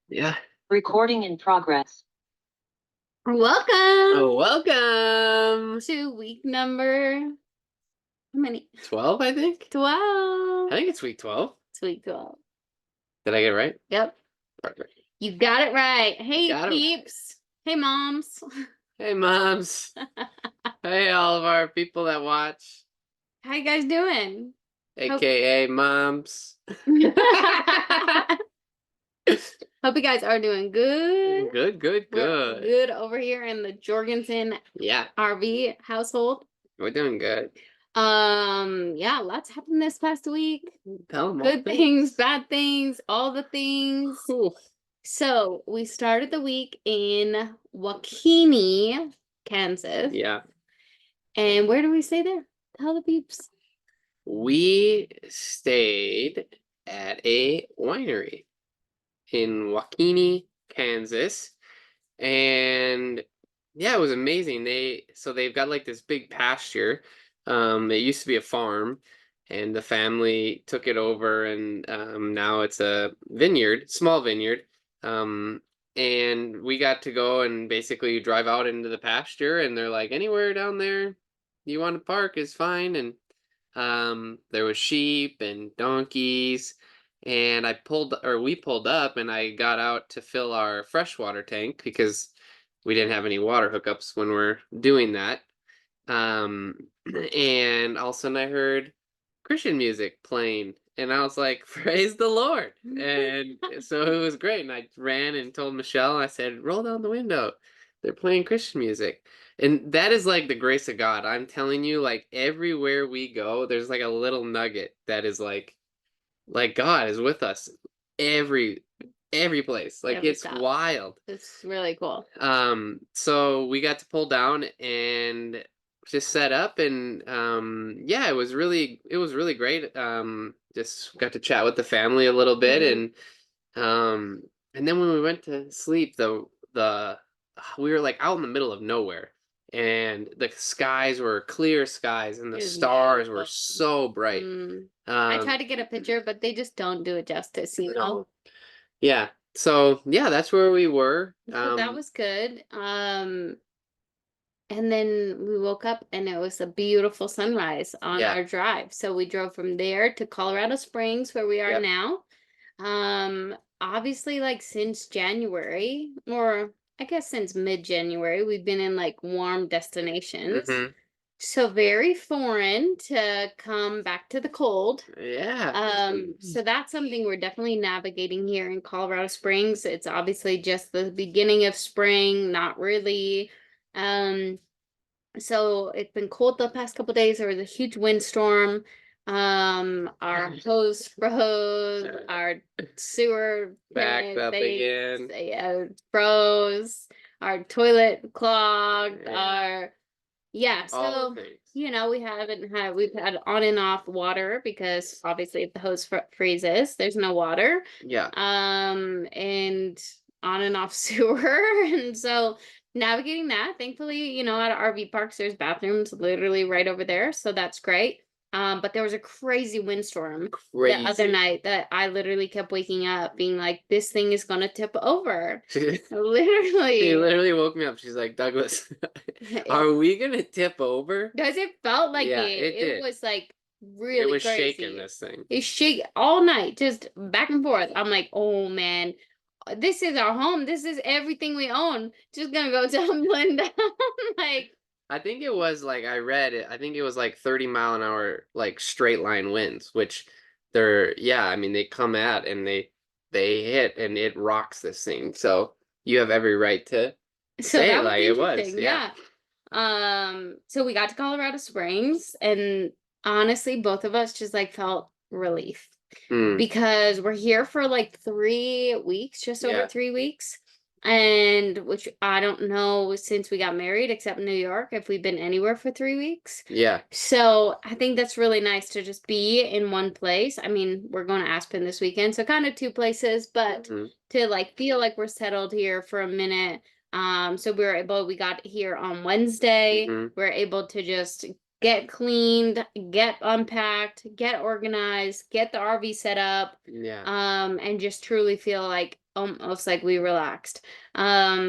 Yeah. Recording in progress. Oh, Welcome welcome. to week number, how many? 12, I think. 12. I think it's week 12. It's week 12. Did I get it right? Yep. Perfect. You got it right. Hey, Got it. peeps. Hey, moms. Hey, moms. Hey, all of our people that watch, How you guys doing? aka moms. Hope you guys are doing good. Good, good, We're good. good over here in the Jorgensen Yeah, RV household. we're doing good. Yeah, lots happened this past week. Tell them all Good things, bad things, all the things. Whew. So we started the week in Wakeeny, Kansas. Yeah. And where do we stay there? Tell the peeps. We stayed at a winery in Waukene, Kansas. And yeah, it was amazing. They've got like this big pasture. It used to be a farm, and the family took it over, and now it's a vineyard, small vineyard. Um, and we got to go and basically drive out into the pasture, and they're like, anywhere down there you want to park is fine. And there was sheep and donkeys, and we pulled up, and I got out to fill our freshwater tank because we didn't have any water hookups when we're doing that. Um, and all of a sudden I heard Christian music playing, and I was like, "Praise the Lord!" And so it was great. And I ran and told Michelle, I said, "Roll down the window. They're playing Christian music." And that is like the grace of God. I'm telling you, like everywhere we go, there's like a little nugget that is like God is with us every every place. Like Every it's stop. wild. It's really cool. So we got to pull down and just set up, and yeah, it was really great. Just got to chat with the family a little bit, um and then when we went to sleep, the we were like out in the middle of nowhere, and the skies were clear skies, and the It was stars were beautiful. so bright. I tried to get a picture, but they just don't do it justice, you know? No. Yeah. So yeah, that's where we were. So that was good. And then we woke up and it was a beautiful sunrise on Yeah. our drive. So we drove from there to Colorado Springs, where we are Yep. now. Obviously, like since January, or I guess since mid-January, we've been in like warm destinations. hmm So very foreign to come back to the cold. Yeah. So that's something we're definitely navigating here in Colorado Springs. It's obviously just the beginning of spring, not really. Um, so it's been cold the past couple days. There was a huge windstorm. Our hose froze, our sewer Backed up again. froze, our toilet clogged, Yeah. yeah, All the so things. we've had on and off water because obviously if the hose freezes, there's no water. Yeah. And on and off sewer. And so navigating that, thankfully, at RV parks, there's bathrooms literally right over there. So that's great. But there was a crazy windstorm the other night that I literally kept waking up being like, this thing is gonna tip over. She Literally. literally woke me up. She's like, Douglas, are we gonna tip over? Because it felt like Yeah, it. it did. It was like It really was shaking crazy. this thing. It shake all night, just back and forth. I'm like, oh man, this is our home. This is everything we own. Just gonna go tumbling down. Like, I think it was like I read it. I think it was like 30 mile an hour like straight line winds, which yeah, I mean they come at and they hit and it rocks this thing. So you have every right to so say it that was like it was. interesting. Yeah. Yeah. So we got to Colorado Springs, and honestly, both of us just like felt relief Mm, because we're here for like 3 weeks, just over yeah. 3 weeks. And which I don't know since we got married, except New York, if we've been anywhere for 3 weeks. Yeah. So I think that's really nice to just be in one place. I mean, we're going to Aspen this weekend, so kind of two places, but Mhm. to like feel like we're settled here for a minute. So we got here on Wednesday. Mhm. We're able to just get cleaned, get unpacked, get organized, get the RV set up, Yeah. and just truly feel like almost like we relaxed,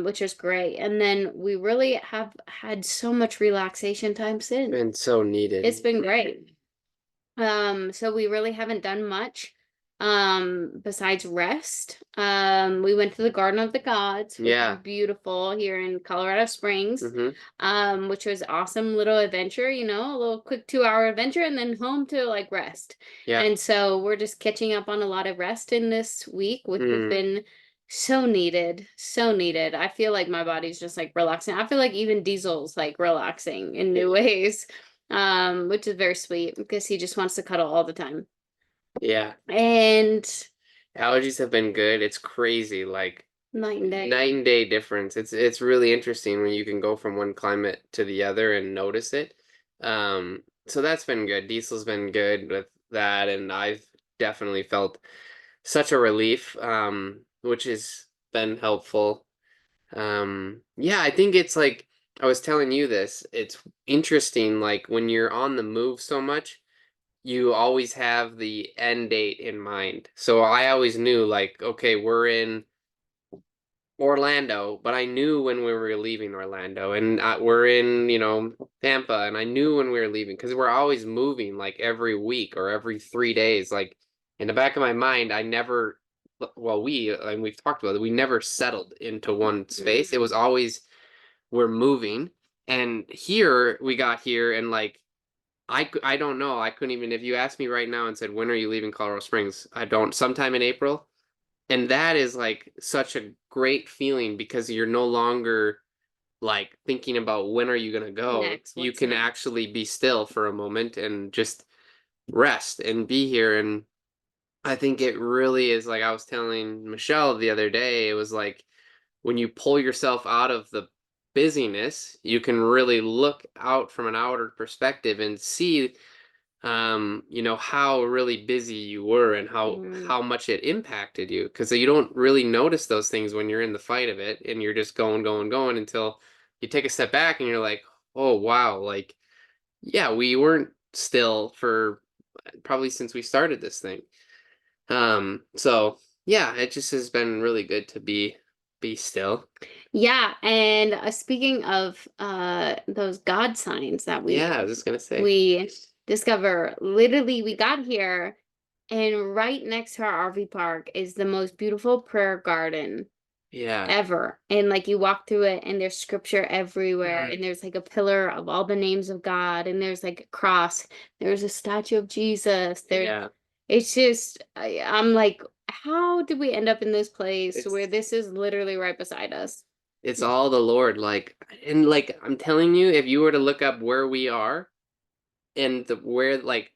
which was great. And then we really have had so much relaxation time since. Been so needed. It's been great. So we really haven't done much besides rest. We went to the Garden of the Gods, which Yeah. is beautiful here in Colorado Springs. Mm-hmm. Which was awesome little adventure, you know, a little quick 2 hour adventure and then home to like rest. Yeah. And so we're just catching up on a lot of rest in this week, which has Mm. been so needed, so needed. I feel like my body's just like relaxing. I feel like even Diesel's like relaxing in new ways, which is very sweet because he just wants to cuddle all the time. Yeah. And Allergies have been good. It's crazy, like night and day. night and day difference. It's really interesting when you can go from one climate to the other and notice it. So that's been good. Diesel's been good with that, and I've definitely felt such a relief, which has been helpful. Yeah, I think it's like I was telling you this. It's interesting, like when you're on the move so much, you always have the end date in mind. So I always knew, like, okay, we're in Orlando, but I knew when we were leaving Orlando, and we're in, Tampa, and I knew when we were leaving because we're always moving like every week or every 3 days. Like in the back of my mind, I never, well, and we've talked about it, we never settled into one space. It was always we're moving, and here we got here, and like I don't know. I couldn't even if you asked me right now and said when are you leaving Colorado Springs? I don't. Sometime in April. And that is like such a great feeling because you're no longer like thinking about when are you going to go. Next, You what's can next? actually be still for a moment and just rest and be here. And I think it really is like I was telling Michelle the other day, it was like when you pull yourself out of the busyness, you can really look out from an outer perspective and see how really busy you were and how much it impacted you because you don't really notice those things when you're in the fight of it and you're just going, going, going until you take a step back and you're like, oh wow, like yeah, we weren't still for probably since we started this thing. So yeah, it just has been really good to be still. Yeah, and speaking of those God signs that Yeah, I was just gonna say. we discover, literally we got here and right next to our RV park is the most beautiful prayer garden Yeah. ever. And like you walk through it and there's scripture everywhere and there's like a pillar of all the names of God and there's like a cross, there's a statue of Jesus. Yeah. It's just I'm like, how did we end up in this place It's where this is literally right beside us? it's all the Lord, like, and like I'm telling you, if you were to look up where we are and where like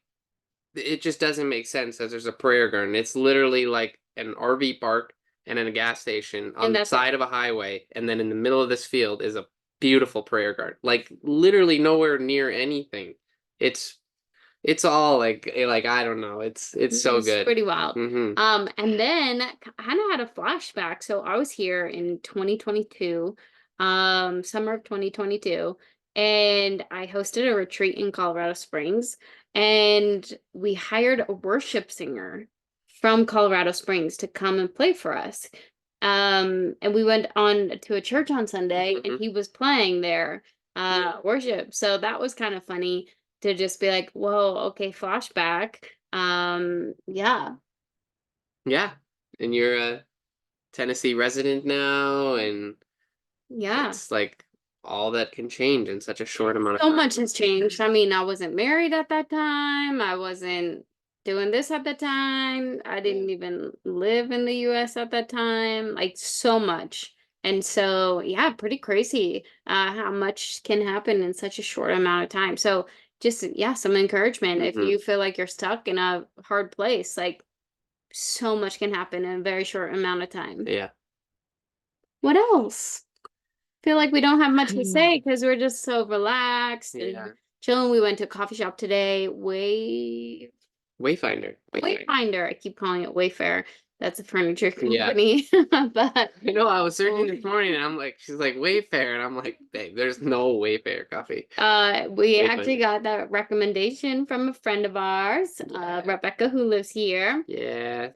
it just doesn't make sense that there's a prayer garden. It's literally like an RV park and then a gas station on And the that's it. side of a highway, and then in the middle of this field is a beautiful prayer garden. Like literally nowhere near anything. It's it's all like I don't know. It's so It's good. pretty wild. Mm-hmm. And then kind of had a flashback. So I was here in 2022, summer of 2022, and I hosted a retreat in Colorado Springs, and we hired a worship singer from Colorado Springs to come and play for us. And we went on to a church on Sunday, and he was playing there, worship. So that was kind of funny to just be like, whoa, okay, flashback. Yeah. Yeah. And you're a Tennessee resident now, and Yeah. it's like all that can change in such a short amount of So time. much has changed. I mean, I wasn't married at that time. I wasn't doing this at the time. I didn't even live in the US at that time. Like so much. And so, yeah, pretty crazy how much can happen in such a short amount of time. So, just, yeah, some encouragement. If Mm-hmm. you feel like you're stuck in a hard place, like so much can happen in a very short amount of time. Yeah. What else? Feel like we don't have much to say because we're just so relaxed Yeah. and chilling. We went to a coffee shop today, Wayfinder. Wayfinder. I keep calling it Wayfair. That's a furniture Yeah. company. But I was searching this morning and I'm like, she's like Wayfair, and I'm like, babe, there's no Wayfair coffee. we actually Wayfinder. got that recommendation from a friend of ours, Rebecca, who lives here. Yeah.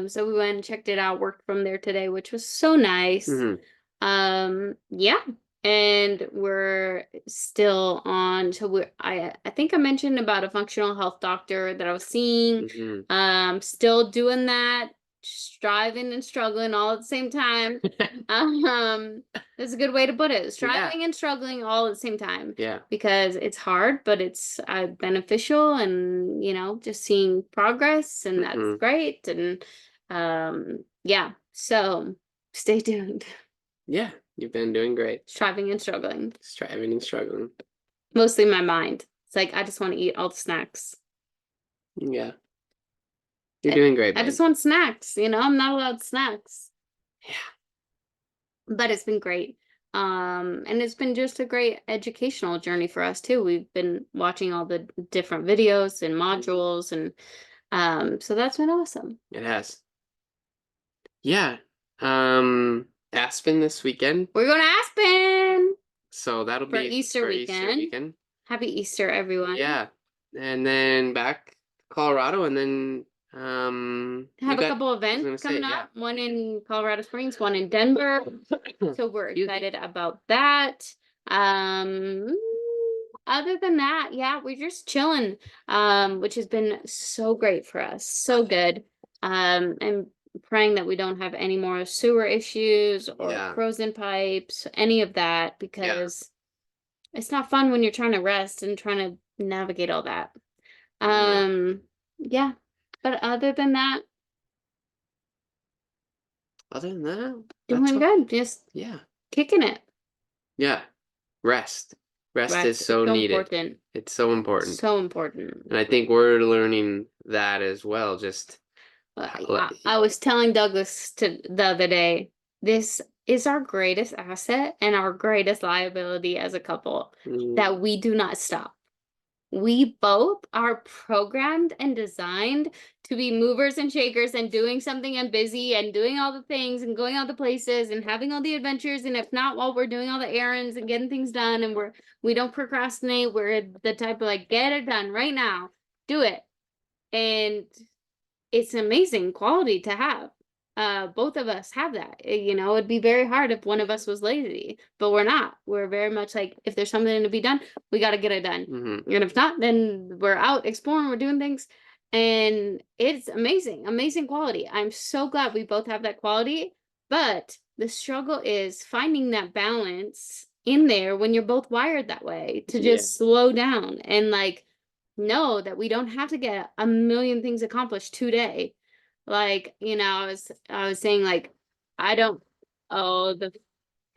So we went and checked it out, worked from there today, which was so nice. Yeah. And we're still on, so I think I mentioned about a functional health doctor that I was seeing. Still doing that, striving and struggling all at the same time. That's a good way to put it. Striving and struggling all at the same time. Yeah. Because it's hard, but it's beneficial, and just seeing progress, and that's great. And yeah, so stay tuned. Yeah, you've been doing great. Striving and struggling. Striving and struggling. Mostly my mind. It's like I just want to eat all the snacks. Yeah. You're doing great, I babe. just want snacks, I'm not allowed snacks. Yeah. But it's been great. And it's been just a great educational journey for us too. We've been watching all the different videos and modules, and so that's been awesome. It has. Yeah. Aspen this weekend. We're going to Aspen So that'll for be Easter for Easter weekend. weekend. Happy Easter, everyone. Yeah. And then back to Colorado, and then Have a couple events coming up. One in Colorado Springs, one in Denver. So we're excited about that. Other than that, yeah, we're just chilling, which has been so great for us. So good. And praying that we don't have any more sewer issues or frozen pipes, any of that, because it's not fun when you're trying to rest and trying to navigate all that. Yeah. But other than that, doing good. Just kicking it. Yeah. Rest is so needed. Important. It's so important. So important. And I think we're learning that as well. Just I was telling Douglas the other day, this is our greatest asset and our greatest liability as a couple, that we do not stop. We both are programmed and designed to be movers and shakers and doing something and busy and doing all the things and going all the places and having all the adventures. And if not, while we're doing all the errands and getting things done, and we don't procrastinate. We're the type of like, get it done right now, do it. And it's an amazing quality to have. Both of us have that. It'd be very hard if one of us was lazy, but we're not. We're very much like, if there's something to be done, we got to get it done. And if not, then we're out exploring, we're doing things. And it's amazing quality. I'm so glad we both have that quality, but the struggle is finding that balance in there when you're both wired that way, to just slow down and like know that we don't have to get a million things accomplished today. Like, I was saying, like, oh, the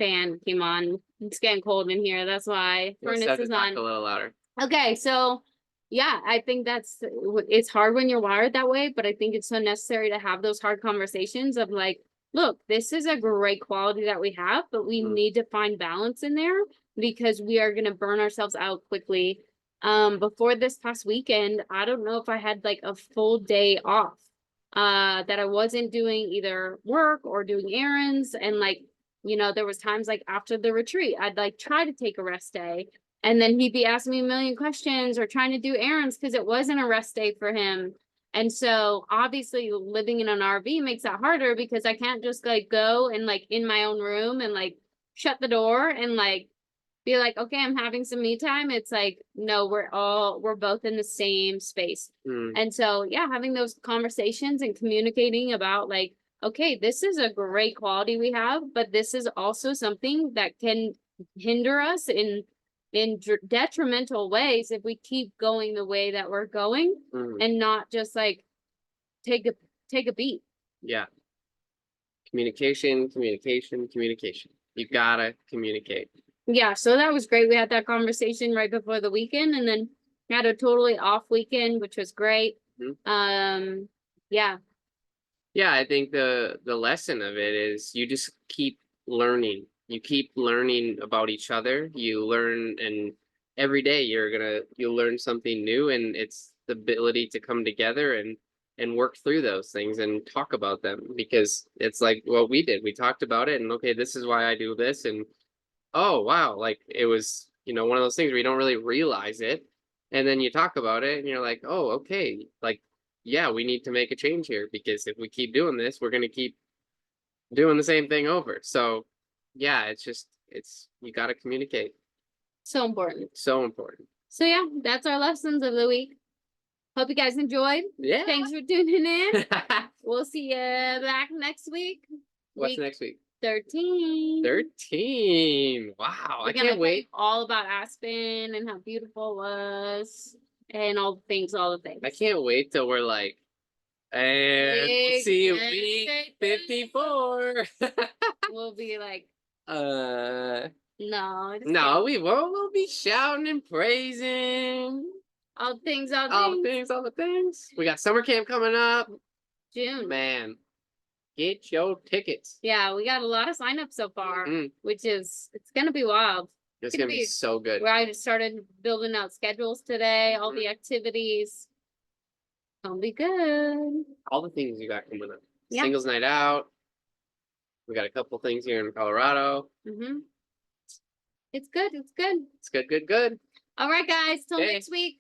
fan came on. It's getting cold in here. That's why furnace is on. A little louder. Okay, so yeah, I think it's hard when you're wired that way, but I think it's so necessary to have those hard conversations of like, look, this is a great quality that we have, but we need to find balance in there, because we are going to burn ourselves out quickly. Before this past weekend, I don't know if I had like a full day off, that I wasn't doing either work or doing errands. And like, there was times like after the retreat, I'd like try to take a rest day, and then he'd be asking me a million questions or trying to do errands because it wasn't a rest day for him. And so obviously living in an RV makes that harder, because I can't just like go and like in my own room and like shut the door and like be like, okay, I'm having some me time. It's like, no, we're both in the same space. And so, yeah, having those conversations and communicating about like, okay, this is a great quality we have, but this is also something that can hinder us in detrimental ways if we keep going the way that we're going, and not just like take a beat. Yeah. Communication. You gotta communicate. Yeah, so that was great. We had that conversation right before the weekend, and then had a totally off weekend, which was great. Yeah. Yeah, I think the lesson of it is you just keep learning. You keep learning about each other. You learn, and every day you'll learn something new, and it's the ability to come together and and work through those things and talk about them, because it's like what we did. We talked about it, and okay, this is why I do this, and oh wow, like it was, one of those things where you don't really realize it, and then you talk about it and you're like, oh, okay, like yeah, we need to make a change here, because if we keep doing this, we're going to keep doing the same thing over. So yeah, it's you got to communicate. So important. So important. So yeah, that's our lessons of the week. Hope you guys enjoyed. Yeah. Thanks for tuning in. We'll see you back next week. What's next week? 13. 13. Wow, We're I gonna can't wait. all about Aspen and how beautiful it was and all the things. I can't wait till we're like, and we'll see you week 54. We'll be like, no, no, we won't. We'll be shouting and praising all the things, all the things. We got summer camp coming up. June. Man, get your tickets. Yeah, we got a lot of signups so far, which is, it's gonna be wild. It's gonna be so good. Where I just started building out schedules today, all the activities. Gonna be good. All the things you got coming up. Yeah. Singles night out. We got a couple things here in Colorado. It's good. It's good. It's good, good, good. All right, guys. Till Okay. next week.